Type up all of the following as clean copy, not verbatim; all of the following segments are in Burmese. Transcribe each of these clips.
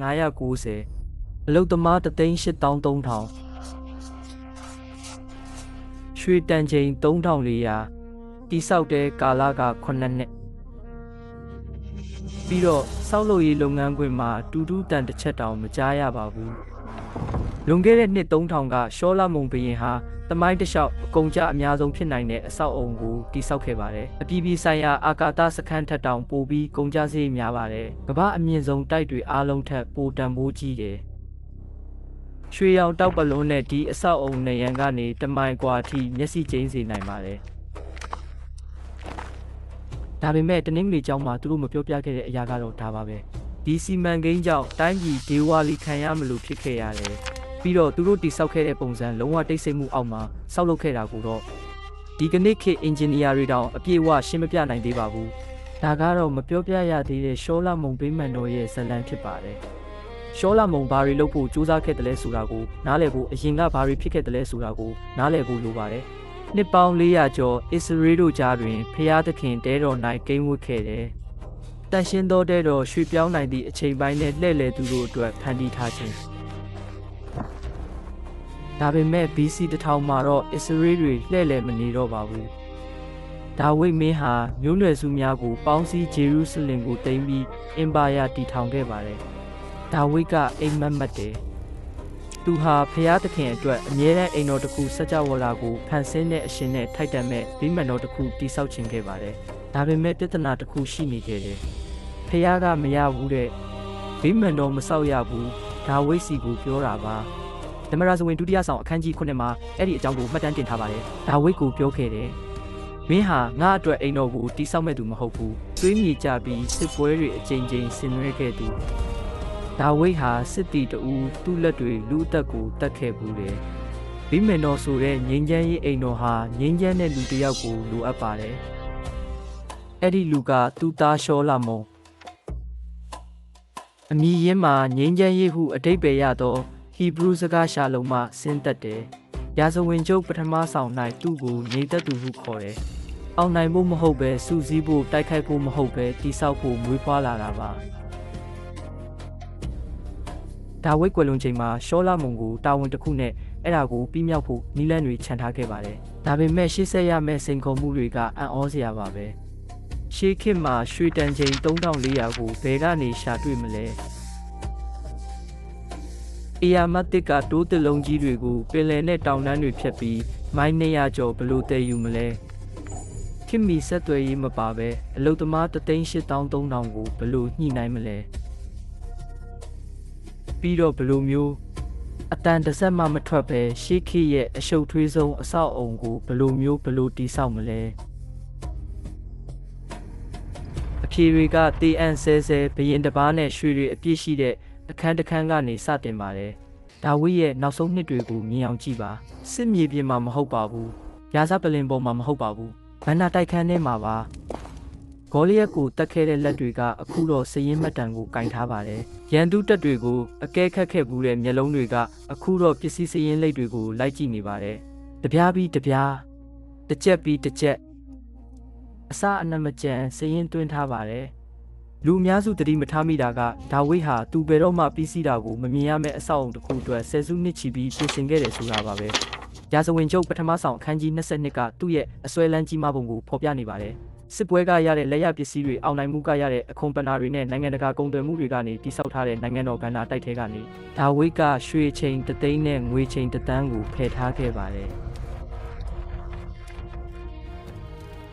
990အလုတ်သမား3,83000ရွှေတန်ချိန်3,400တိဆောက်တဲ့ကာလက9နှစ်ပြီးတော့စောက်လုပ်ရေးလုပ်ငန်းခွင်မှာတူတူတန်တစ်ချက်တောင်မကြားရပါဘူးလွန်ခဲ့တဲ့နှစ်3000ကရှောလာမုံဘရင်ဟာသမိုင်းတစ်လျှောက်အကုန်ကြအများဆုံးဖြစ်နိုင်တဲ့အဆောက်အုံကိုတည်ဆောက်ခဲ့ပါတယ်အပြည်ပြည်ဆိုင်ရာအာကာသစခန်းထက်တောင်ပိုပြီးကုန်ကြစရိတ်များပါတယ်ကမ္ဘာအမြင့်ဆုံးတိုက်တွေအားလုံးထက်ပိုတန်ဖိုးကြီးတယ်ရွှေရောင်တောက်ပလုံးနဲ့ဒီအဆောက်အုံနေရန်ကနေတမိုင်กว่าအထိမျက်စိကျိန်းစေနိုင်ပါတယ်ဒါပေမဲ့တနင်္ဂနွေကျောင်းမှာသူတို့မပြောပြခဲ့တဲ့အရာကတော့ဒါပါပဲဒီစီမံကိန်းကြောင့်တိုင်းပြည်ဒေဝါလီခံရမလို့ဖြစ်ခဲ့ရတယ်ပြီးတော့သူတို့တိစောက်ခဲ့တဲ့ပုံစံလုံးဝတိတ်ဆိတ်မှုအောက်မှာစောက်လုပ်ခဲ့တာကိုတော့ဒီကနေ့ခေတ်အင်ဂျင်နီယာတွေတောင်အပြည့်အဝရှင်းမပြနိုင်သေးပါဘူးဒါကတော့မပြောပြရသေးတဲ့ရှောလာမုံပေးမှန်တော်ရဲ့ဇလံဖြစ်ပါတယ်ရှောလာမုံဘာတွေလုပ်ဖို့စူးစမ်းခဲ့တယ်လဲဆိုတာကိုနားလည်ဖို့အရင်ကဘာတွေဖြစ်ခဲ့တယ်လဲဆိုတာကိုနားလည်ဖို့လိုပါတယ်နှစ်ပေါင်း400ကျော်အစ္စရေးတို့ကြားတွင်ဖျားသခင်တဲတော်၌ကိန်းဝတ်ခဲ့တယ်တန်ရှင်းသောတဲတော်ရွှေပြောင်းနိုင်သည့်အချိန်ပိုင်းနဲ့လှည့်လည်သူတို့အတွက်ဖန်တီးထားခြင်းဒါပေမဲ့ BC 1000မှာတော့အစ္စရေးတွေလှည့်လည်မနေတော့ပါဘူးဒါဝိဒ်မင်းဟာမျိုးနွယ်စုများကိုပေါင်းစည်းဂျေရုဆလင်ကိုသိမ်းပြီးအင်ပါယာတည်ထောင်ခဲ့ပါတယ်ဒါဝိဒ်ကအိမ်မက်မက်တယ်သူဟာဖျားသခင်အတွက်အမြဲတမ်းအိမ်တော်တစ်ခုစကြဝဠာကိုဖန်ဆင်းတဲ့အရှင်နဲ့ထိုက်တန်မဲ့ဗိမာန်တော်တစ်ခုတည်ဆောက်ခြင်းခဲ့ပါတယ်ဒါပေမဲ့ပြဿနာတစ်ခုရှိနေခဲ့တယ်ဖျားကမရဘူးတဲ့ဗိမာန်တော်မဆောက်ရဘူးဒါဝိဒ်စီကိုပြောတာပါဓမ္မရာဇဝင်ဒုတိယဆောင်အခန်းကြီး9မှာအဲ့ဒီအကြောင်းကိုမှတ်တမ်းတင်ထားပါတယ်ဒါဝိဒ်ကိုပြောခဲ့တယ်မင်းဟာငါ့အတွက်အိမ်တော်ကိုတည်ဆောက်မဲ့သူမဟုတ်ဘူးသွေးမြေကြပြီးစစ်ပွဲတွေအကြိမ်ကြိမ်ဆင်နွှဲခဲ့သူဒါဝိဒ်ဟာစစ်တီတူသူ့လက်တွေလူအသက်ကိုတတ်ခဲ့ဘူးတယ်ဗိမာန်တော်ဆိုတဲ့ငြိမ်းချမ်းရေးအိမ်တော်ဟာငြိမ်းချမ်းတဲ့လူတစ်ယောက်ကိုလိုအပ်ပါတယ်အဲ့ဒီလူကသူ့သားရှောလာမုံအမည်ရင်းမှာငြိမ်းချမ်းရေးဟုအဓိပ္ပာယ်ရသောဟီဘရုစကားရှာလုံးမှဆင်းသက်တယ်ရာဇဝင်ကျုပ်ပထမဆောင်၌သူ့ကိုငြိမ်သက်သူဟုခေါ်တယ်အောင်နိုင်ဖို့မဟုတ်ပဲစူးစီးဖို့တိုက်ခိုက်ဖို့မဟုတ်ပဲတိဆောက်ဖို့မွေးဖွားလာတာပါဒါဝိဒ်ကွယ်လွန်ချိန်မှာရှောလာမုံကိုတာဝန်တစ်ခုနဲ့အဲ့ဒါကိုပြီးမြောက်ဖို့နီလန်းတွေခြံထားခဲ့ပါတယ်ဒါပေမဲ့ရှေ့ဆက်ရမယ့်စိန်ခေါ်မှုတွေကအံ့ဩစရာပါပဲရှေးခေတ်မှာရွှေတန်ချိန်3,400ကိုဘယ်ကနေရှာတွေ့မလဲအီယာမတ်တစ်ကတိုးတလုံးကြီးတွေကိုပင်လယ်နဲ့တောင်တန်းတွေဖြတ်ပြီးမိုင်း200ကျော်ဘလို့တည်ယူမလဲခင်မီဆက်သွယ်ရေးမပါပဲအလုတ်သမား3,83000ကိုဘလို့ညှိနှိုင်းမလဲပြီးတော့ဘလို့မျိုးအတန်တစ်စက်မှမထွက်ပဲရှေးခေတ်ရဲ့အရှုပ်ထွေးဆုံးအဆောက်အုံကိုဘလို့မျိုးဘလို့တိဆောက်မလဲအဖြေတွေကတေးအံ့ဆဲဆဲဘရင်တစ်ပါးနဲ့ရွှေတွေအပြည့်ရှိတဲ့အခန်းတစ်ခန်းကနေစတင်ပါတယ်ဒါဝိဒ်ရဲ့နောက်ဆုံးနှစ်တွေကိုမြင်အောင်ကြည့်ပါစစ်မြေပြင်မှာမဟုတ်ပါဘူးရာဇပလင်ပေါ်မှာမဟုတ်ပါဘူးဘန္နာတိုက်ခန်းထဲမှာပါဂေါလိယက်ကိုတတ်ခဲ့တဲ့လက်တွေကအခုတော့စရင်မှတ်တံကိုကင်ထားပါတယ်ရန်သူတပ်တွေကိုအကဲခတ်ခဲ့ဘူးတဲ့မျက်လုံးတွေကအခုတော့ပစ္စည်းစရင်လိတ်တွေကိုလိုက်ကြည့်နေပါတယ်တပြားပြီးတပြားတစ်ချက်ပြီးတစ်ချက်အစအနမကြံစရင်တွင်းထားပါတယ်လူအများစုတတိမထားမိတာကဒါဝိဒ်ဟာသူဘယ်တော့မှပြီးစီးတာကိုမမြင်ရမယ့်အဆောက်အုံတစ်ခုအတွက်ဆယ်စုနှစ်ချီပြီးပြင်ဆင်ခဲ့တယ်ဆိုတာပါပဲရာဇဝင်ကျုပ်ပထမဆောင်အခန်းကြီး22ကသူ့ရဲ့အစွဲလန်းကြီးမားပုံကိုဖော်ပြနေပါတယ်စစ်ပွဲကရတဲ့လက်ရပစ္စည်းတွေအောင်နိုင်မှုကရတဲ့အခွန်ပဏာတွေနဲ့နိုင်ငံတကာကုန်သွယ်မှုတွေကနေတိစောက်ထားတဲ့နိုင်ငံတော်ဘဏ္ဍာတိုက်ထဲကနေဒါဝိဒ်ကရွှေချိန်3သိန်းနဲ့ငွေချိန်1သန်းကိုဖယ်ထားခဲ့ပါတယ်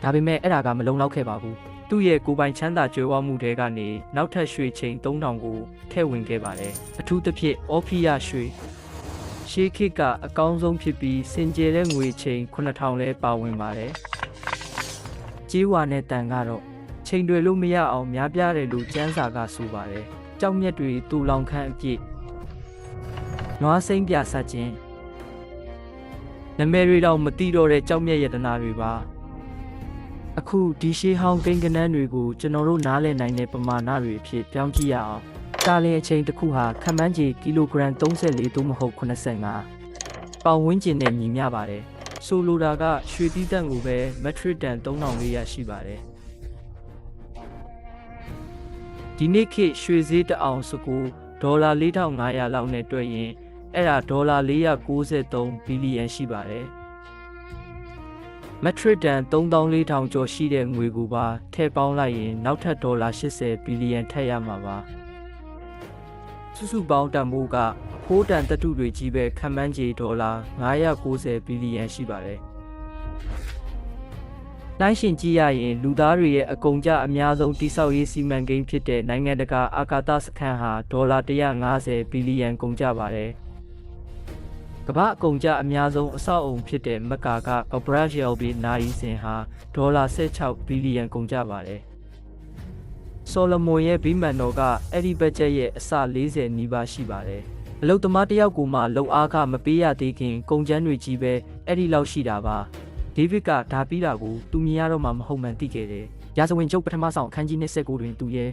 ဒါပေမဲ့အဲ့ဒါကမလုံလောက်ခဲ့ပါဘူးသူ့ရဲ့ကိုယ်ပိုင်ချမ်းသာကြွယ်ဝမှုတွေကနေနောက်ထပ်ရွှေချိန်3000ကိုထည့်ဝင်ခဲ့ပါတယ်အထူးသဖြင့်အော်ဖီယာရွှေရှေးခေတ်ကအကောင်းဆုံးဖြစ်ပြီးစင်ကြယ်တဲ့ငွေချိန်9000လဲပါဝင်ပါတယ်ကြေးဝါနဲ့တန်ကတော့ချိန်တွေလို့မရအောင်များပြားတယ်လို့ကျမ်းစာကဆိုပါတယ်ကြောက်မြက်တွေတူလောင်ခန့်အပြည့်နွားစိမ့်ပြဆက်ခြင်းနမဲတွေတော့မတိတော့တဲ့ကြောက်မြက်ယတနာတွေပါအခုဒီရှေးဟောင်းကိန်းကနန်းတွေကိုကျွန်တော်တို့နားလည်နိုင်တဲ့ပမာဏတွေအဖြစ်ပြောင်းကြည့်ရအောင်တာလင်အချိန်တစ်ခုဟာခန့်မှန်းခြေကီလိုဂရမ်34သို့မဟုတ်85ပေါင်ဝန်းကျင်နဲ့ညီမျှပါတယ်ဆိုလိုတာကရွှေတီးတန့်ကိုပဲမက်ထရစ်တန်3400ရှိပါတယ်ဒီနေ့ခေတ်ရွှေဈေးတအောင်စကူ ဒေါ်လာ4500လောက်နဲ့တွက်ရင်အဲ့ဒါဒေါ်လာ493ဘီလီယံရှိပါတယ်မက်ထရစ်တန်3400ကျော်ရှိတဲ့ငွေကိုပါထည့်ပေါင်းလိုက်ရင်နောက်ထပ်ဒေါ်လာ80ဘီလီယံထည့်ရမှာပါစုစုပေါင်းတန်ဖိုးကအဖိုးတန်သတ္တုတွေကြီးပဲခန့်မှန်းခြေဒေါ်လာ990ဘီလီယံရှိပါတယ်နိုင်ရှင်ကြည့်ရရင်လူသားတွေရဲ့အကုန်ကြအများဆုံးတိစောက်ရေးစီမံကိန်းဖြစ်တဲ့နိုင်ငံတကာအာကာသစခန်းဟာဒေါ်လာ150ဘီလီယံကုန်ကြပါတယ်ကမ္ဘာအကုန်ကြအများဆုံးအဆောက်အုံဖြစ်တဲ့မက္ကာက Burj Al Arab နိုင်စင်ဟာဒေါ်လာ16ဘီလီယံကုန်ကြပါတယ်ဆိုလမွန်ရဲ့ဗိမာန်တော်ကအဲ့ဒီဘတ်ဂျက်ရဲ့အစ40နီးပါးရှိပါတယ်အလုတ်သမားတယောက်ကိုမှလုံအားကမပေးရသေးခင်ကုန်ကျန်းတွေကြီးပဲအဲ့ဒီလောက်ရှိတာပါဒေးဗစ်ကဒါပြီးတာကိုသူမြင်ရတော့မှမဟုတ်မှန်သိခဲ့တယ်ရာဇဝင်ကျုပ်ပထမဆောင်အခန်းကြီး29တွင်သူရဲ့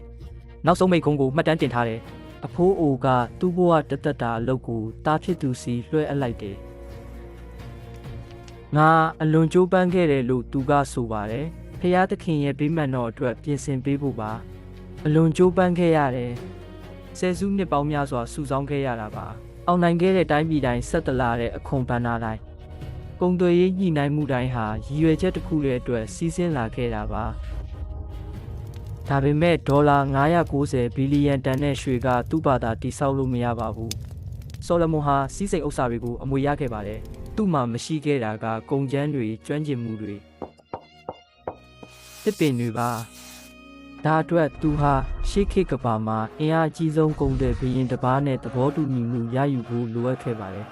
နောက်ဆုံးမိန့်ခွန်းကိုမှတ်တမ်းတင်ထားတယ်အဖိုးအိုကသူ့ဘဝတသက်တာအလုပ်ကိုတားဖြစ်သူစီလွှဲအပ်လိုက်တယ်ငါအလွန်ကြိုးပမ်းခဲ့တယ်လို့သူကဆိုပါတယ်ဖျားသခင်ရဲ့ဗိမာန်တော်အတွက်ပြင်ဆင်ပေးဖို့ပါအလွန်ကြိုးပမ်းခဲ့ရတယ်ဆယ်စုနှစ်ပေါင်းများစွာစုဆောင်းခဲ့ရတာပါအောင်နိုင်ခဲ့တဲ့တိုင်းပြည်တိုင်းဆက်တလာတဲ့အခွန်ပန်းနာတိုင်းကုန်သွယ်ရေးညှိနှိုင်းမှုတိုင်းဟာရည်ရွယ်ချက်တစ်ခုရဲ့အတွက်စီးဆင်းလာခဲ့တာပါဒါပေမဲ့ဒေါ်လာ990ဘီလီယံတန်တဲ့ရွှေကသူ့ဘာသာတိဆောက်လို့မရပါဘူးဆိုလမွန်ဟာစီးစိမ်ဥစ္စာတွေကိုအမွေရခဲ့ပါတယ်သူ့မှာမရှိခဲ့တာကကုန်ကျန်းတွေကျွမ်းကျင်မှုတွေတစ်ပင်တွေပါဒါအတွက်သူဟာရှေးခေတ်ကဘာမှာအင်အားအကြီးဆုံးကုန်တဲ့ဘုရင်တစ်ပါးနဲ့သဘောတူညီမှုရယူဖို့လိုအပ်ခဲ့ပါတယ်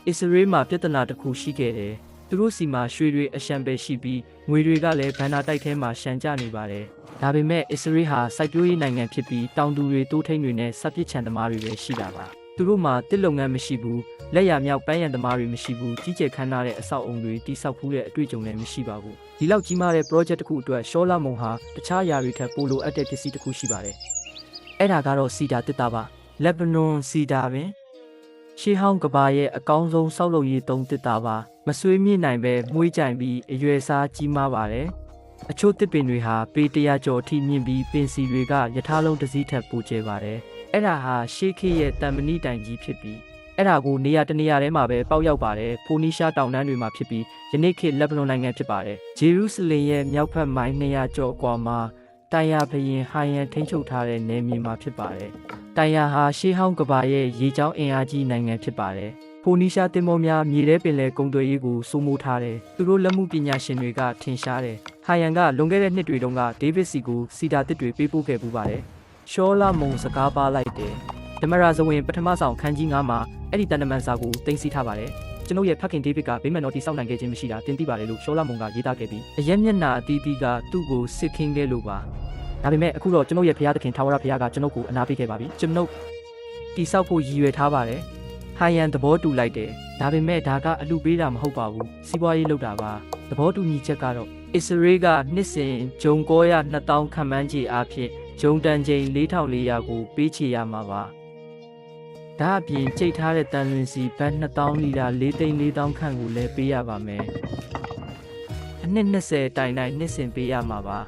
အစ္စရေးမှာပြဿနာတစ်ခုရှိခဲ့တယ်သူတို့စီမှာရွှေတွေအရှံပဲရှိပြီးငွေတွေကလည်းဘဏ္ဍာတိုက်ထဲမှာရှံကျနေပါတယ်ဒါပေမဲ့အစ္စရေးဟာစိုက်ပျိုးရေးနိုင်ငံဖြစ်ပြီးတောင်သူတွေတိုးထိန်တွေနဲ့စပစ်ချံသမားတွေပဲရှိတာပါသူတို့မှာတစ်လုပ်ငန်းမရှိဘူးလက်ရမြောက်ပန်းရံသမားတွေမရှိဘူးကြီးကျယ်ခမ်းနားတဲ့အဆောက်အုံတွေတိစောက်ဖူးတဲ့အတွေ့အကြုံလည်းမရှိပါဘူးဒီလောက်ကြီးမားတဲ့ project တစ်ခုအတွက်ရှောလာမုံဟာတခြားຢာတွေထက်ပိုလိုအပ်တဲ့ပစ္စည်းတစ်ခုရှိပါတယ်အဲ့ဒါကတော့စီဒါတစ်သားပါလက်ဘနွန်စီဒါပင်ရှေးဟောင်းကဘာရဲ့အကောင်းဆုံးဆောက်လုပ်ရေးသုံးတစ်သားပါမဆွေးမြင့်နိုင်ပဲမွှေးကြိုင်ပြီးအရွယ်စားကြီးမားပါတယ်အချို့တစ်ပင်တွေဟာပေ100ကျော်ထိမြင့်ပြီးပင်စီတွေကယထာလုံးတစ်စီးထက်ပိုကျယ်ပါတယ်အဲ့ဒါဟာရှေးခေတ်ရဲ့တန်မဏိတိုင်ကြီးဖြစ်ပြီးအဲ့ဒါကိုနေရာတနေရာထဲမှာပဲပေါက်ရောက်ပါတယ်ဖိုနီရှားတောင်တန်းတွေမှာဖြစ်ပြီးယနေ့ခေတ်လက်ဘနွန်နိုင်ငံဖြစ်ပါတယ်ဂျေရုဆလင်ရဲ့မြောက်ဘက်မိုင်200ကျော်ကွာမှာတိုင်ယာဘရင်ဟိုင်ယန်ထိန်းချုပ်ထားတဲ့နယ်မြေမှာဖြစ်ပါတယ်တိုင်ယာဟာရှေးဟောင်းကဘာရဲ့ရေကြောင်းအင်အားကြီးနိုင်ငံဖြစ်ပါတယ်ဖိုနီရှားတင်မောများမြေထဲပင်လယ်ကုန်သွယ်ရေးကိုစိုးမိုးထားတယ်သူတို့လက်မှုပညာရှင်တွေကထင်ရှားတယ်ဟိုင်ယန်ကလွန်ခဲ့တဲ့နှစ်တွေတုန်းကဒေးဗစ်စီကိုစီတာတစ်တွေပေးပို့ခဲ့ပူပါတယ်ရှောလာမုံစကားပါလိုက်တယ်ဓမ္မရာဇဝင်ပထမဆောင်ခန်းကြီး9မှာအဲ့ဒီတန်တမန်စာကိုတင်စီထားပါတယ်ကျွန်ုပ်ရဲ့ဖခင်ဒေးဗစ်ကဗိမာန်တော်တိစောက်နိုင်ခဲ့ခြင်းမရှိတာတင်သိပါတယ်လို့ရှောလာမုံကရေးသားခဲ့ပြီးအရက်မျက်နှာအသီးသီးကသူ့ကိုစစ်ခင်းခဲ့လို့ပါဒါပေမဲ့အခုတော့ကျွန်ုပ်ရဲ့ဖခင်သခင်ထာဝရဘုရားကကျွန်ုပ်ကိုအနာပေးခဲ့ပါပြီကျွန်ုပ်တိစောက်ဖို့ရည်ရွယ်ထားပါတယ်ဟိုင်ယန်သဘောတူလိုက်တယ်ဒါပေမဲ့ဒါကအလူပေးတာမဟုတ်ပါဘူးစီးပွားရေးလုပ်တာပါသဘောတူညီချက်ကတော့အစ္စရေးကနှစ်စဉ်ဂျုံကောရ2000ခန့်မှန်းခြေအားဖြင့်ဂျုံတန်ချိန်4400ကိုပေးချေရမှာပါဒါအပြင်ကြိတ်ထားတဲ့တန်လွင်စီဘတ်2000လီတာ4,400ခန့်ကိုလည်းပေးရပါမယ်အနှစ်20တိုင်တိုင်နှစ်စဉ်ပေးရမှာပါ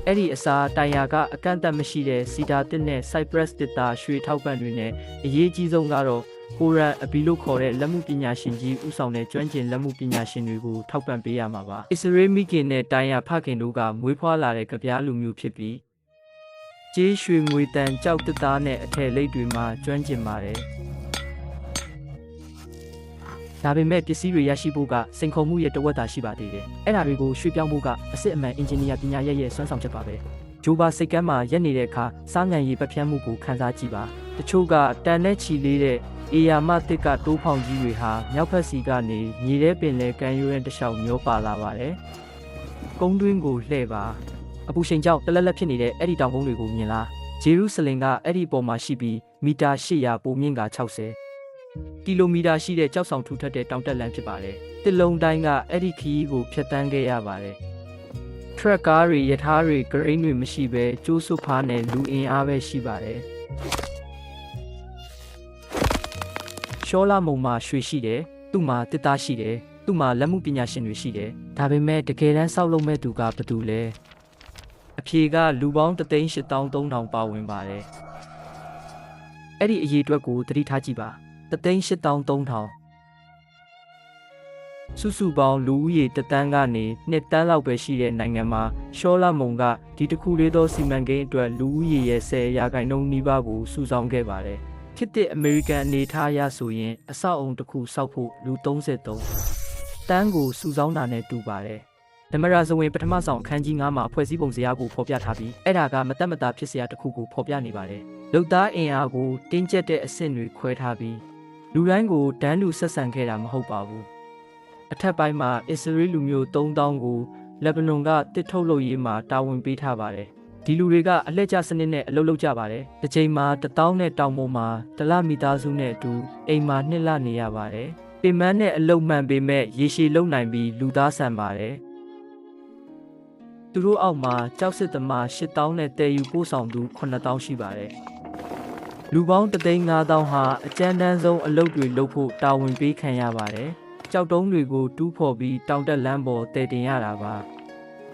အဲ့ဒီအစားတိုင်ယာကအကန့်အသတ်မရှိတဲ့စီဒါတစ်နဲ့ Cypress တစ်တာရွှေထောက်ပံ့တွေနဲ့အရေးကြီးဆုံးကတော့ကိုရန်အဘီလို့ခေါ်တဲ့လက်မှုပညာရှင်ကြီးဦးဆောင်တဲ့ကျွမ်းကျင်လက်မှုပညာရှင်တွေကိုထောက်ပံ့ပေးရမှာပါအစ္စရေးမိခင်နဲ့တိုင်ယာဖခင်တို့ကမွေးဖွားလာတဲ့ကြပြားလူမျိုးဖြစ်ပြီးကျေးရွှေငွေတန်ကြောက်တစ်သားနဲ့အထည်လိပ်တွေမှာကျွမ်းကျင်ပါတယ်ဒါပေမဲ့ပစ္စည်းတွေရရှိဖို့ကစိန်ခေါ်မှုရဲ့တဝက်သာရှိပါသေးတယ်။အဲ့ဒါတွေကိုရွှေ့ပြောင်းဖို့ကအစစ်အမှန်အင်ဂျင်နီယာပညာရပ်ရဲ့စွမ်းဆောင်ချက်ပါပဲ။ဂျိုဘာစိတ်ကမ်းမှာရက်နေတဲ့အခါစားငံရည်ပပြန်းမှုကိုခန်းစားကြည့်ပါ။တချို့ကတန်နဲ့ချီလေးတဲ့အေယာမတစ်ကတိုးဖောင်ကြီးတွေဟာမြောက်ဘက်စီကနေမြေထဲပင်လယ်ကန်ယူရန်တလျှောက်မျောပါလာပါတယ်။ကုန်းတွင်းကိုလှည့်ပါ။အပူချိန်ကြောင့်တလက်လက်ဖြစ်နေတဲ့အဲ့ဒီတောင်ကုန်းတွေကိုမြင်လား။ဂျေရုဆလင်ကအဲ့ဒီပေါ်မှာရှိပြီးမီတာ800ပိုမြင့်က60ကီလိုမီတာရှိတဲ့ကြောက်ဆောင်ထူထပ်တဲ့တောင်တက်လမ်းဖြစ်ပါတယ်။တစ်လုံးတိုင်းကအဲ့ဒီခီးကိုဖြတ်တန်းခဲ့ရပါတယ်။ထရက်ကားတွေရထားတွေဂရိန်းတွေမရှိဘဲကျိုးစွဖားနဲ့လူအင်အားပဲရှိပါတယ်။ရှောလာမုံမှာရွှေရှိတယ်။သူ့မှာတစ်သားရှိတယ်။သူ့မှာလက်မှုပညာရှင်တွေရှိတယ်။ဒါပေမဲ့တကယ်တမ်းဆောက်လုပ်မဲ့သူကဘယ်သူလဲ။အဖြေကလူပေါင်း1,83,000ပါဝင်ပါတယ်။ အဲ့ဒီအရေးအတွက်ကိုသတိထားကြည့်ပါ383,000စုစုပေါင်းလူဦးရေတသန်းကနေ2တန်းလောက်ပဲရှိတဲ့နိုင်ငံမှာရှောလမုန်ကဒီတစ်ခုလေးသောစီမံကိန်းအတွက်လူဦးရေရဲ့10%နီးပါးကိုစုဆောင်းခဲ့ပါတယ်ခေတ်သစ်အမေရိကန်အနေထားအရဆိုရင်အဆောက်အုံတစ်ခုဆောက်ဖို့လူ33တန်းကိုစုဆောင်းတာနဲ့တူပါတယ်ဓမ္မရာဇဝင်ပထမဆောင်အခန်းကြီး9မှာဖွဲ့စည်းပုံဇယားကိုဖော်ပြထားပြီးအဲ့ဒါကမတတ်မတာဖြစ်စရာတစ်ခုကိုဖော်ပြနေပါတယ်လူသားအင်အားကိုတင်းကျပ်တဲ့အဆင့်တွေခွဲထားပြီးလူတိုင်းကိုတန်းတူဆက်ဆံခဲ့တာမဟုတ်ပါဘူးအထက်ပိုင်းမှာအစ္စရေးလူမျိုး3000ကိုလက်ဘနွန်ကတစ်ထုတ်လုပ်ရေးမှာတာဝန်ပေးထားပါတယ်ဒီလူတွေကအလှည့်ကျစနစ်နဲ့အလုပ်လုပ်ကြပါတယ်တစ်ချိန်မှာ1000နဲ့တောင်ပေါ်မှာတလမိသားစုနဲ့အတူအိမ်မှာ2လနေရပါတယ်ပင်မနဲ့အလုပ်မှန်ပေမဲ့ရေရှည်လုံနိုင်ပြီးလူသားဆန်ပါတယ်သူတို့အောက်မှာကြောက်စစ်သမား8000နဲ့တည်ယူပို့ဆောင်သူ9000ရှိပါတယ်လူပေါင်း35000ဟာအကြမ်းတမ်းဆုံးအလုပ်တွေလုပ်ဖို့တာဝန်ပေးခံရပါတယ်ကြောက်တုံးတွေကိုတူးဖော်ပြီးတောင်တက်လမ်းပေါ်တည်တင်ရတာပါ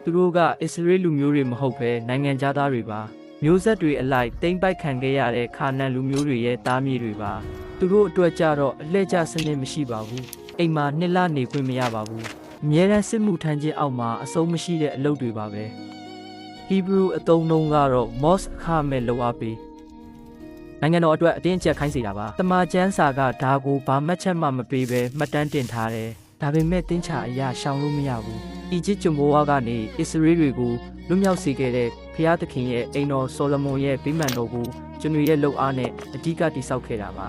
သူတို့ကအစ္စရေးလူမျိုးတွေမဟုတ်ဘဲနိုင်ငံသားတွေပါမျိုးဆက်တွေအလိုက်တိမ့်ပိုက်ခံခဲ့ရတဲ့ခါနန်လူမျိုးတွေရဲ့သားမြေတွေပါသူတို့အတွက်ကြတော့အလှည့်ကျစနစ်မရှိပါဘူးအိမ်မှာ2လနေခွင့်မရပါဘူးအမြဲတမ်းစစ်မှုထမ်းခြင်းအောက်မှာအဆုံးမရှိတဲ့အလုပ်တွေပါပဲဟီဘရူအသုံးနှုန်းကတော့ Mos အခမဲ့လောက်အားပေးနိုင်ငံတော်အတွက်အတင်းအကျပ်ခိုင်းစေတာပါတမန်ကျန်းစာကဒါကိုဘာမှတ်ချက်မှမပေးဘဲမှတ်တမ်းတင်ထားတယ်ဒါပေမဲ့တင်းချာအရာရှောင်လို့မရဘူးအီဂျစ်ဂျမိုးဝါကနေအစ္စရေးတွေကိုလွတ်မြောက်စေခဲ့တဲ့ဖျားသခင်ရဲ့အိမ်တော်ဆိုလမွန်ရဲ့ဗိမာန်တော်ကိုကျွန်တွေရဲ့လှုပ်အားနဲ့အဓိကတည်ဆောက်ခဲ့တာပါ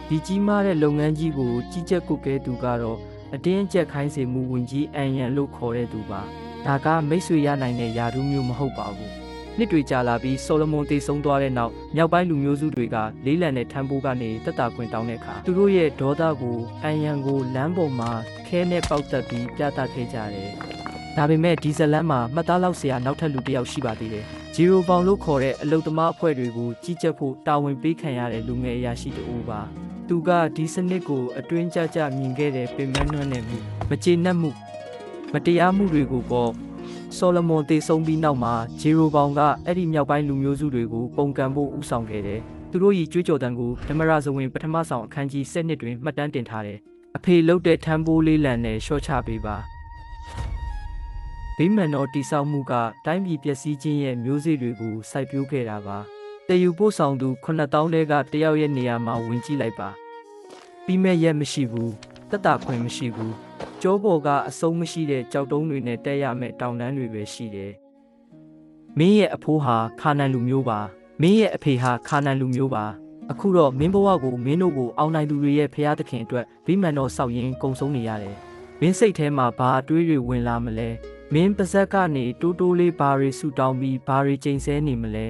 ဒီကြီးမားတဲ့လုပ်ငန်းကြီးကိုကြီးကြပ်ကုတ်ကဲသူကတော့အတင်းအကျပ်ခိုင်းစေမှုဝင်ကြီးအန်ရန်လို့ခေါ်တဲ့သူပါဒါကမိတ်ဆွေရနိုင်တဲ့ယာတူးမျိုးမဟုတ်ပါဘူးနှစ်တွေကြာလာပြီးဆိုလမွန်တည်ဆုံးသွားတဲ့နောက်မြောက်ပိုင်းလူမျိုးစုတွေကလေးလံတဲ့ထမ်းပိုးကနေတက်တာခွင်တောင်းတဲ့အခါသူတို့ရဲ့ဒေါသကိုအန်ရန်ကိုလမ်းပေါ်မှာခဲနဲ့ပေါက်တက်ပြီးပြသခဲ့ကြတယ်ဒါပေမဲ့ဒီဇလန်မှာမှတ်သားလောက်စရာနောက်ထပ်လူတစ်ယောက်ရှိပါသေးတယ်ဂျီရိုပေါင်လို့ခေါ်တဲ့အလုတ်သမားအဖွဲ့တွေကိုကြီးကြပ်ဖို့တာဝန်ပေးခံရတဲ့လူငယ်အရာရှိတူပါသူကဒီစနစ်ကိုအတွင်းကျကျမြင်ခဲ့တဲ့ပင်မနှွမ်းနယ်မှုမကျေနပ်မှုမတရားမှုတွေကိုပေါ့ဆိုလမွန်တည်ဆုံးပြီးနောက်မှာဂျီရိုဘောင်ကအဲ့ဒီမြောက်ပိုင်းလူမျိုးစုတွေကိုပုံကံဖို့ဥဆောင်ခဲ့တယ်။သူတို့ရဲ့ကြွေးကြော်တံကိုဓမ္မရာဇဝင်ပထမဆောင်အခန်းကြီး7တွင်မှတ်တမ်းတင်ထားတယ်။အဖေလှုပ်တဲ့ထမ်းပိုးလေးလံနဲ့ရှော့ချပေးပါ။ဗိမာန်တော်တိဆောက်မှုကတိုင်းပြည်ပျက်စီးခြင်းရဲ့မျိုးစေ့တွေကိုစိုက်ပျိုးခဲ့တာပါ။တည်ယူပို့ဆောင်သူ9000တဲကတယောက်ရဲ့နေရာမှာဝင်ကြည့်လိုက်ပါ။ပြီးမဲ့ရက်မရှိဘူး။တက်တာခွင့်မရှိဘူး။ကျောပေါ်ကအဆုံးမရှိတဲ့ကြောက်တုံးတွေနဲ့တက်ရမယ့်တောင်တန်းတွေပဲရှိတယ်။မင်းရဲ့အဖိုးဟာခါနန်လူမျိုးပါ။မင်းရဲ့အဖေဟာခါနန်လူမျိုးပါ။အခုတော့မင်းဘဝကိုမင်းတို့ကိုအောင်နိုင်သူတွေရဲ့ဖျားသခင်အတွက်ဗိမာန်တော်ဆောက်ရင်းကုံဆုံးနေရတယ်။မင်းစိတ်ထဲမှာဘာအတွေးတွေဝင်လာမလဲ။မင်းပါဇက်ကနေတိုးတိုးလေးဘာတွေဆူတောင်းပြီးဘာတွေချိန်ဆနေမလဲ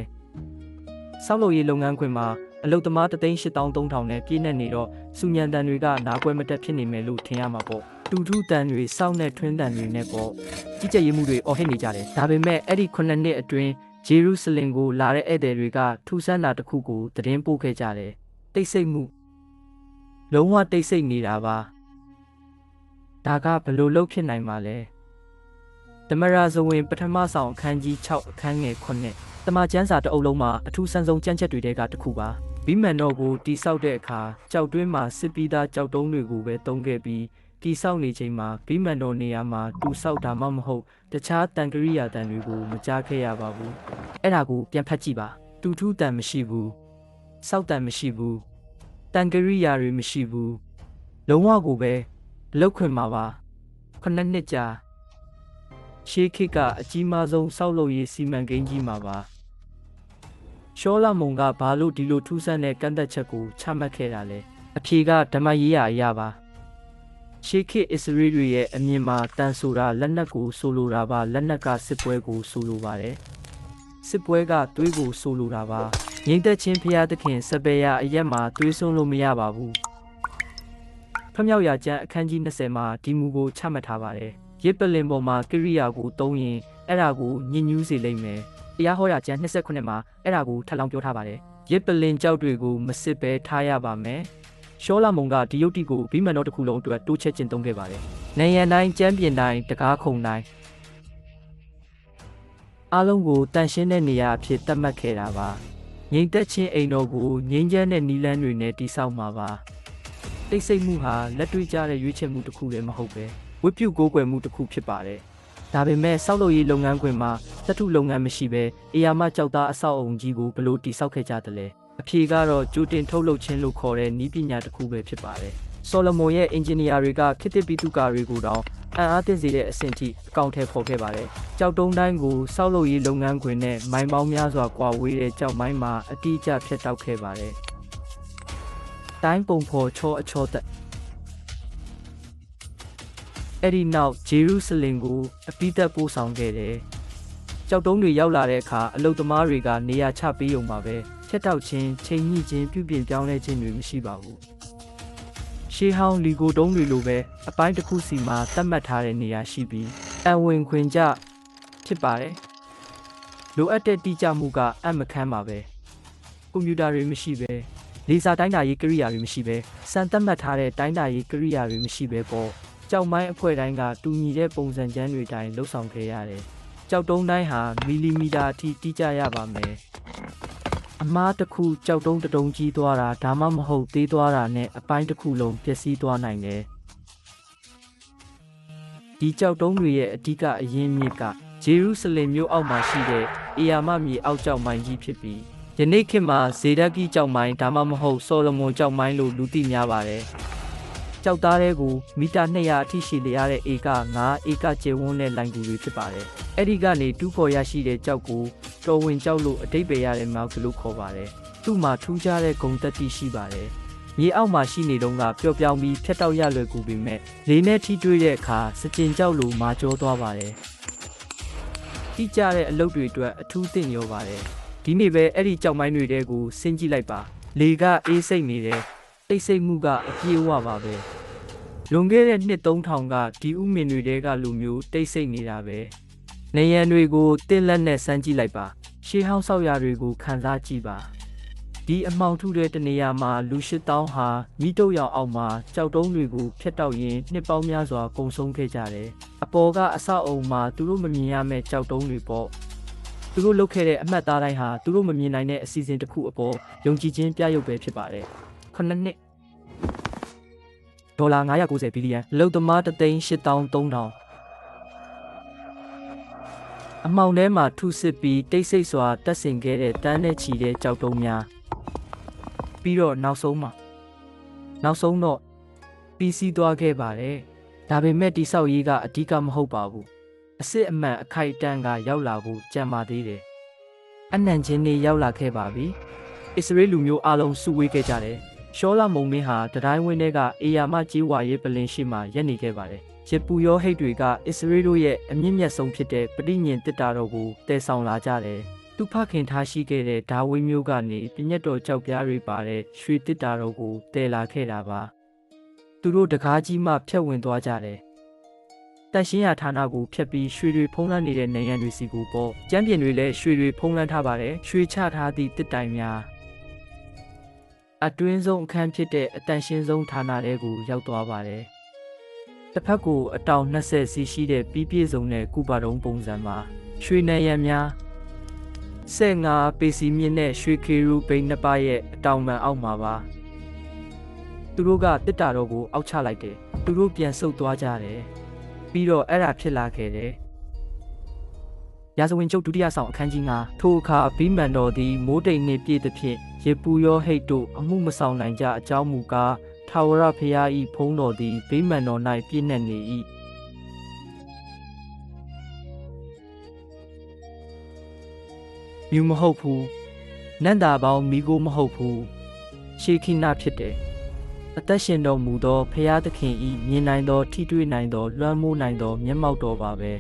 ။ဆောက်လုပ်ရေးလုပ်ငန်းခွင်မှာအလုတ်သမား383,000နဲ့ပြည့်နေတော့စူညံတန်တွေကနားကွဲမတက်ဖြစ်နေမယ်လို့ထင်ရမှာပေါ့။တူထူတန်တွေစောင့်နဲ့ထွင်းတန်တွေနဲ့ပေါ့ကြီးကြပ်ရေးမှုတွေအော်ဟစ်နေကြတယ်ဒါပေမဲ့အဲ့ဒီ9နှစ်အတွင်းဂျေရုဆလင်ကိုလာတဲ့ဧည့်သည်တွေကထူဆန်းတာတစ်ခုကိုသတင်းပို့ခဲ့ကြတယ်တိတ်ဆိတ်မှုလုံးဝတိတ်ဆိတ်နေတာပါဒါကဘယ်လိုလုပ်ဖြစ်နိုင်မှာလဲဓမ္မရာဇဝင်ပထမဆောင်အခန်းကြီး6အခန်းငယ်9တမန်ကျမ်းစာတအုပ်လုံးမှာအထူးဆန်းဆုံးကြမ်းချက်တွေတဲကတစ်ခုပါဗိမာန်တော်ကိုတိဆောက်တဲ့အခါကြောက်တွင်းမှာစစ်ပီးသားကြောက်တုံးတွေကိုပဲတုံးခဲ့ပြီးတီဆောက်နေချိန်မှာဗိမာန်တော်နေရာမှာတူဆောက်တာမှမဟုတ်တခြားတန်ကရိယာတန်တွေကိုမကြားခဲ့ရပါဘူးအဲ့ဒါကိုပြန်ဖတ်ကြည့်ပါတူထူးတန်မရှိဘူးစောက်တန်မရှိဘူးတန်ကရိယာတွေမရှိဘူးလုံးဝကိုပဲလောက်ခွင်မှာပါ9နှစ်ကြာရှေးခေတ်ကအကြီးမားဆုံးဆောက်လုပ်ရေးစီမံကိန်းကြီးမှာပါရှောလမုန်ကဘာလို့ဒီလိုထူးဆန်းတဲ့ကန့်သက်ချက်ကိုချမှတ်ခဲ့တာလဲအဖြေကဓမ္မရေးရာအရာပါရှေးခေတ်အစ္စရေးတွေရဲ့အမြင်မှာတန်ဆိုတာလက်နက်ကိုဆိုလိုတာပါလက်နက်ကစစ်ပွဲကိုဆိုလိုပါတယ်စစ်ပွဲကသွေးကိုဆိုလိုတာပါငြိမ်သက်ခြင်းဖျားသခင်စပယ်ယာအရက်မှာသွေးဆွန်းလို့မရပါဘူးဖမြောက်ရာကျမ်းအခန်းကြီး20မှာဒီမူကိုချမှတ်ထားပါတယ်ရစ်ပလင်ပေါ်မှာကိရိယာကိုသုံးရင်အဲ့ဒါကိုညှဉ်းညူးစေလိမ့်မယ်တရားဟောရာကျမ်း29မှာအဲ့ဒါကိုထပ်လောင်းပြောထားပါတယ်ရစ်ပလင်ကြောက်တွေကိုမစစ်ပဲထားရပါမယ်ရှောလမုန်ကဒီယုတ်တိကိုဗိမာန်တော်တစ်ခုလုံးအတွက်တိုးချက်ကျင့်သုံးခဲ့ပါတယ်။နိုင်ရန်တိုင်းကျမ်းပြင်တိုင်းတကားခုံတိုင်းအားလုံးကိုတန်ရှင်းတဲ့နေရာအဖြစ်သတ်မှတ်ခဲ့တာပါ။ ငြိမ်သက်ခြင်းအိမ်တော်ကိုငြိမ်းချမ်းတဲ့နီလန်းတွေနဲ့တည်ဆောက်မှာပါတိတ်ဆိတ်မှုဟာလက်တွေ့ကျတဲ့ရွေးချယ်မှုတစ်ခုလည်းမဟုတ်ပဲဝိပုကိုးကွယ်မှုတစ်ခုဖြစ်ပါတယ်ဒါပေမဲ့စောက်လုပ်ရေးလုပ်ငန်းခွင်မှာသတ္ထုလုပ်ငန်းမရှိဘဲအေယာမကြောက်သားအဆောက်အုံကြီးကိုဘယ်လိုတည်ဆောက်ခဲ့ကြသလဲအဖြေကတော့ကြိုတင်ထုတ်လုပ်ခြင်းလို့ခေါ်တဲ့နည်းပညာတစ်ခုပဲဖြစ်ပါတယ်ဆော်လမွန်ရဲ့အင်ဂျင်နီယာတွေကခေတ်သစ်ပိတုကာတွေကိုတောင်အံ့အားသင့်စေတဲ့အဆင့်ထိအကောင့်ထဲပေါ်ခဲ့ပါတယ်ကြောက်တုံးတိုင်းကိုစောက်လုပ်ရေးလုပ်ငန်းခွင်နဲ့မိုင်ပေါင်းများစွာကွာဝေးတဲ့ကြောက်မိုင်းမှာအတိအကျဖျက်တောက်ခဲ့ပါတယ်တိုင်းပုံဖော်ချောအချောသက်အဲ့ဒီနောက်ဂျေရုဆလင်ကိုအပိသက်ပို့ဆောင်ခဲ့တယ်ကြောက်တုံးတွေရောက်လာတဲ့အခါအလုသမားတွေကနေရာချပေးုံပါပဲဖျက်တောက်ခြင်းချိန်ညှိခြင်းပြုပြင်ပြောင်းလဲခြင်းတွေမရှိပါဘူးရှေးဟောင်းလီကိုတုံးတွေလိုပဲအပိုင်းတစ်ခုစီမှာသတ်မှတ်ထားတဲ့နေရာရှိပြီးအဝင်ခွင်ကြဖြစ်ပါတယ်လိုအပ်တဲ့တိကျမှုကအမခန်းပါပဲကွန်ပျူတာတွေမရှိပဲလေဆာတိုင်းတာရေးကိရိယာတွေမရှိပဲစံသတ်မှတ်ထားတဲ့တိုင်းတာရေးကိရိယာတွေမရှိပဲပေါ့ကြောက်မိုင်းအဖွဲ့တိုင်းကတူညီတဲ့ပုံစံကျန်းတွေတိုင်းလှုပ်ဆောင်ခဲ့ရတယ်ကြောက်တုံးတိုင်းဟာမီလီမီတာအထိတိကျရပါမယ်အမားတစ်ခုကြောက်တုံးတုံးကြီးသွားတာဒါမှမဟုတ်သေးသွားတာနဲ့အပိုင်းတစ်ခုလုံးပျက်စီးသွားနိုင်တယ်ဒီကြောက်တုံးတွေရဲ့အဓိကအရင်းမြစ်ကဂျေရုဆလင်မြို့အောက်မှာရှိတဲ့အေယာမမြေအောက်ကျောက်မိုင်းကြီးဖြစ်ပြီးယနေ့ခေတ်မှာဇေဒက်ကီကျောက်မိုင်းဒါမှမဟုတ်ဆော်လမွန်ကျောက်မိုင်းလို့လူသိများပါတယ်ကြောက်သားတွေကိုမီတာ200အထိရှိလျားတဲ့ဧက9ဧကကျယ်ဝန်းတဲ့လိုင်ကူတွေဖြစ်ပါတယ်။အဲ့ဒီကနေတူးဖော်ရရှိတဲ့ကြောက်ကိုတော်ဝင်ကြောက်လို့အတိတ်ပဲရတဲ့မောက်လို့ခေါ်ပါတယ်။သူ့မှာထူးခြားတဲ့ဂုဏ်သက်တည်ရှိပါတယ်။မြေအောက်မှာရှိနေတုန်းကပျော့ပြောင်းပြီးဖြတ်တောက်ရလွယ်ကူပေမဲ့လေနဲ့ထိတွေ့တဲ့အခါစကြင်ကြောက်လို့မာကျောသွားပါတယ်။တိကျတဲ့အလုပ်တွေအတွက်အထူးသင့်ရောပါတယ်။ဒီနေ့ပဲအဲ့ဒီကြောက်မိုင်းတွေတဲကိုဆင်းကြည့်လိုက်ပါ။လေကအေးစိတ်နေတယ်တိတ်ဆိတ်မှုကအပြေးဝပါပဲလွန်ခဲ့တဲ့နှစ်3000ကဒီဥမင်တွေတဲကလူမျိုးတိတ်ဆိတ်နေတာပဲနေရန်တွေကိုတင်းလက်နဲ့စမ်းကြည့်လိုက်ပါရှေးဟောင်းဆောက်ရာတွေကိုခန်းစားကြည့်ပါဒီအမှောင်ထုတဲ့တနေရာမှာလူ8000ဟာမိတုပ်ရောင်အောက်မှာကြောက်တုံးတွေကိုဖျက်တောက်ရင်းနှစ်ပေါင်းများစွာကုံဆုံးခဲ့ကြတယ်အပေါ်ကအဆောက်အုံမှာသူတို့မမြင်ရမယ့်ကြောက်တုံးတွေပေါ့သူတို့လုပ်ခဲ့တဲ့အမှတ်သားတိုင်းဟာသူတို့မမြင်နိုင်တဲ့အစီအစဉ်တစ်ခုအပေါ်ယုံကြည်ခြင်းပြရုပ်ပဲဖြစ်ပါတယ်9နှစ်ဒေါ်လာ990ဘီလီယံလုံသမား383,000အမောင်ထဲမှာထုစစ်ပြီးတိတ်ဆိတ်စွာတက်ဆင်ခဲ့တဲ့တန်းနဲ့ချီတဲ့ကြောက်တုံးများပြီးတော့နောက်ဆုံးတော့ပြီးစီးသွားခဲ့ပါတယ်ဒါပေမဲ့တိဆောက်ရေးကအဓိကမဟုတ်ပါဘူးအစစ်အမှန်အခိုက်အတန့်ကရောက်လာဖို့ကြံပါသေးတယ်အနံ့ချင်းတွေရောက်လာခဲ့ပါပြီအစ္စရေးလူမျိုးအလုံးစုဝေးခဲ့ကြတယ်ရှောလာမုံမင်းဟာတတိုင်းဝင်းထဲကအေယာမကြီးဝါရေးပလင်ရှိမှရက်နေခဲ့ပါတယ်။ရပူရောဟိတ်တွေကအစ္စရေးတို့ရဲ့အမြင့်မြတ်ဆုံးဖြစ်တဲ့ပဋိညာဉ်တစ်တာတော်ကိုတည်ဆောင်လာကြတယ်။သူဖခင်ထားရှိခဲ့တဲ့ဒါဝိမျိုးကနေပြညတ်တော်ကြောက်ပြားတွေပါတဲ့ရွှေတစ်တာတော်ကိုတည်လာခဲ့တာပါ။သူတို့တကားကြီးမှဖြတ်ဝင်သွားကြတယ်။တန်ရှင်းရဌာနကိုဖျက်ပြီးရွှေတွေဖုံးလွှမ်းနေတဲ့နိုင်ငံတွေစီကိုပေါ့။ကျမ်းပြင်တွေလည်းရွှေတွေဖုံးလွှမ်းထားပါတယ်။ရွှေချထားသည့်တစ်တိုင်များအတွင်းဆုံးအခန်းဖြစ်တဲ့အတန်ရှင်းဆုံးဌာနတွေကိုရောက်သွားပါတယ်။တစ်ဖက်ကိုအတောင်20စီရှိတဲ့ပြီးပြည့်စုံတဲ့ကုပါတုံးပုံစံမှာရွှေနံရံများ15ပေစီမြင့်တဲ့ရွှေခေရုဘိန်းနှစ်ပါးရဲ့အတောင်ပံအောက်မှာပါ။သူတို့ကတစ်တာတော်ကိုအောက်ချလိုက်တယ်။သူတို့ပြန်ဆုတ်သွားကြတယ်။ပြီးတော့အဲ့ဒါဖြစ်လာခဲ့တယ်။ရာဇဝင်ကျုပ်ဒုတိယဆောင်အခန်းကြီး9ထိုအခါဘိမှန်တော်သည်မိုးတိမ်နှင့်ပြည့်သဖြင့်ရေပူရောဟိတ်တို့အမှုမဆောင်နိုင်ကြအကြောင်းမူကားထာဝရဘုရား၏ဖုံးတော်သည်ဘိမှန်တော်၌ပြည့်နှက်နေ၏မြူမဟုတ်ဘူးနန္တာပေါင်းမိကိုမဟုတ်ဘူးရှေခိနာဖြစ်တယ်အသက်ရှင်တော်မူသောဘုရားသခင်၏မြင်နိုင်သောထိတွေ့နိုင်သောလွှမ်းမိုးနိုင်သောမျက်မှောက်တော်ပါပဲ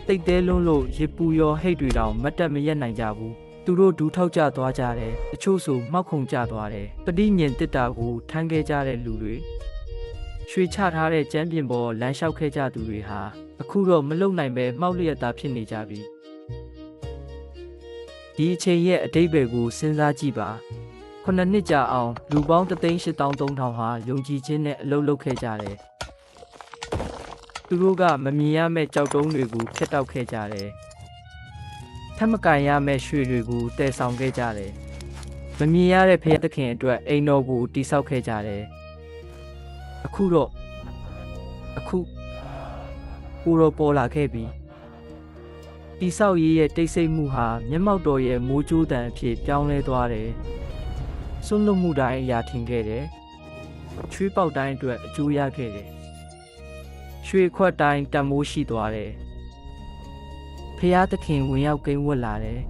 တိတ်တဲလွန်းလို့ရေပူရောဟိတ်တွေတောင်မတက်မရက်နိုင်ကြဘူးသူတို့ဒူးထောက်ကျသွားကြတယ်တချို့ဆိုမှောက်ခုံကျသွားတယ်ပဋိညာဉ်တစ်တာကိုထမ်းခဲ့ကြတဲ့လူတွေရွှေချထားတဲ့ကျမ်းပြင်ပေါ်လမ်းလျှောက်ခဲ့ကြသူတွေဟာအခုတော့မလုံနိုင်ပဲမှောက်လျက်သားဖြစ်နေကြပြီဒီအချိန်ရဲ့အတိတ်ဘယ်ကိုစဉ်းစားကြည့်ပါ9နှစ်ကြာအောင်လူပေါင်း183,000ဟာယုံကြည်ခြင်းနဲ့အလုပ်လုပ်ခဲ့ကြတယ်သူတို့ကမမြင်ရမယ့်ကြောက်တုံးတွေကိုဖျက်တောက်ခဲ့ကြတယ်ထပ်မကန်ရမယ့်ရွှေတွေကိုတည်ဆောင်ခဲ့ကြတယ် မမြင်ရတဲ့ဖျားသခင်အတွက်အိမ်တော်ကိုတိဆောက်ခဲ့ကြတယ်အခုကိုတော့ပေါ်လာခဲ့ပြီတိဆောက်ရေးရဲ့တိတ်ဆိတ်မှုဟာမျက်မှောက်တော်ရဲ့မိုးကြိုးတံအဖြစ်ပြောင်းလဲသွားတယ်စွန့်လွတ်မှုတိုင်းအရာထင်ခဲ့တယ်ချွေးပေါက်တိုင်းအတွက်အကျိုးရခဲ့တယ်ရွှေခွက်တိုင်းတန်မိုးရှိသွားတယ်ဖျားသခင်ဝင်ရောက်ကိန်းဝတ်လာတယ်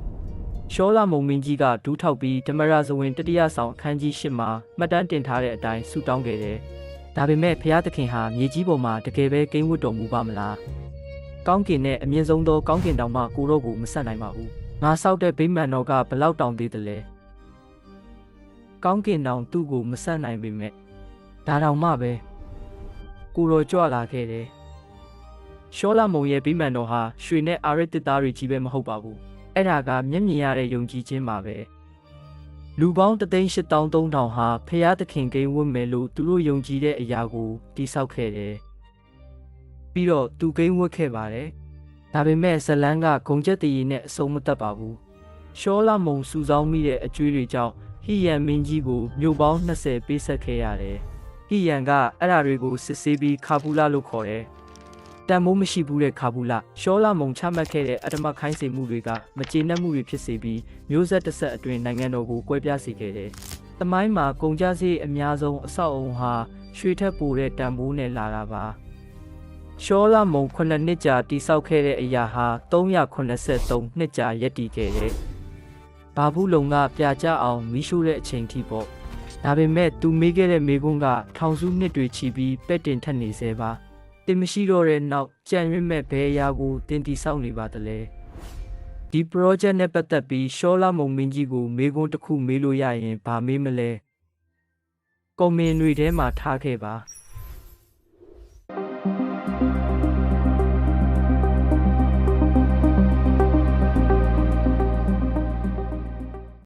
ရှောလာမုံမင်းကြီးကဒူးထောက်ပြီးဓမ္မရာဇဝင်တတိယဆောင်အခန်းကြီး၈မှာမှတ်တမ်းတင်ထားတဲ့အတိုင်းဆုတောင်းခဲ့တယ်ဒါပေမဲ့ဖျားသခင်ဟာမြေကြီးပေါ်မှာတကယ်ပဲကိန်းဝတ်တော်မူပါမလားကောင်းကင်နဲ့အမြင့်ဆုံးသောကောင်းကင်တောင်မှကိုတော့ကိုမဆက်နိုင်ပါဘူးငါဆောက်တဲ့ဗိမာန်တော်ကဘလောက်တောင်သေးတယ်လဲကောင်းကင်တောင်သူ့ကိုမဆက်နိုင်ပေမဲ့ဒါတောင်မှပဲကိုတော့ကြွလာခဲ့တယ်ရှောလာမုံရဲ့ဗိမာန်တော်ဟာရွှေနဲ့အာရစ်တစ်သားတွေကြီးပဲမဟုတ်ပါဘူးအဲ့ဒါကမျက်မြင်ရတဲ့ယုံကြည်ခြင်းပါပဲလူပေါင်း1,830,000ဟာဖျားသခင်ကိန်းဝတ်မယ်လို့သူတို့ယုံကြည်တဲ့အရာကိုတိဆောက်ခဲ့တယ်ပြီးတော့သူကိန်းဝတ်ခဲ့ပါတယ်ဒါပေမဲ့ဇလန်းကဂုံကျက်တည်ရည်နဲ့အဆုံးမသက်ပါဘူးရှောလာမုံစုဆောင်းမိတဲ့အကျွေးတွေကြောင့်ဟိယန်မင်းကြီးကိုမြို့ပေါင်း20ပေးဆက်ခဲ့ရတယ်ဟိယန်ကအဲ့ဓာတွေကိုစစ်ဆေးပြီးခါပူလာလို့ခေါ်တယ်တန်မိုးမရှိဘူးတဲ့ခါဘူးလားရှောလာမုံချမှတ်ခဲ့တဲ့အတ္တမခိုင်းစေမှုတွေကမကျေနပ်မှုတွေဖြစ်စေပြီးမျိုးဆက်တစ်ဆက်အတွင်းနိုင်ငံတော်ကိုကွဲပြားစေခဲ့တယ်။သမိုင်းမှာကုန်ကျစရိတ်အများဆုံးအဆောက်အအုံဟာရွှေထက်ပိုတဲ့တန်မိုးနဲ့လာတာပါ။ရှောလာမုံ9နှစ်ကြာတိဆောက်ခဲ့တဲ့အရာဟာ383နှစ်ကြာရပ်တည်ခဲ့တယ်။ဘာဘူးလုံကပြကြအောင်မီးရှို့တဲ့အချိန်ထိပေါ့။ဒါပေမဲ့သူမေးခဲ့တဲ့မေးခွန်းကထောင်စုနှစ်တွေချီပြီးပဲ့တင်ထက်နေသေးပါတင်မရှိတော့တဲ့နောက်ကြံ့ရင့်မဲ့ဘဲအရာကိုတင်တီဆောက်နေပါတလဲဒီ project နဲ့ပတ်သက်ပြီးရှောလာမုံမင်းကြီးကိုမေးခွန်းတစ်ခုမေးလို့ရရင်ဘာမေးမလဲကွန်မင်တွေထဲမှာထားခဲ့ပါ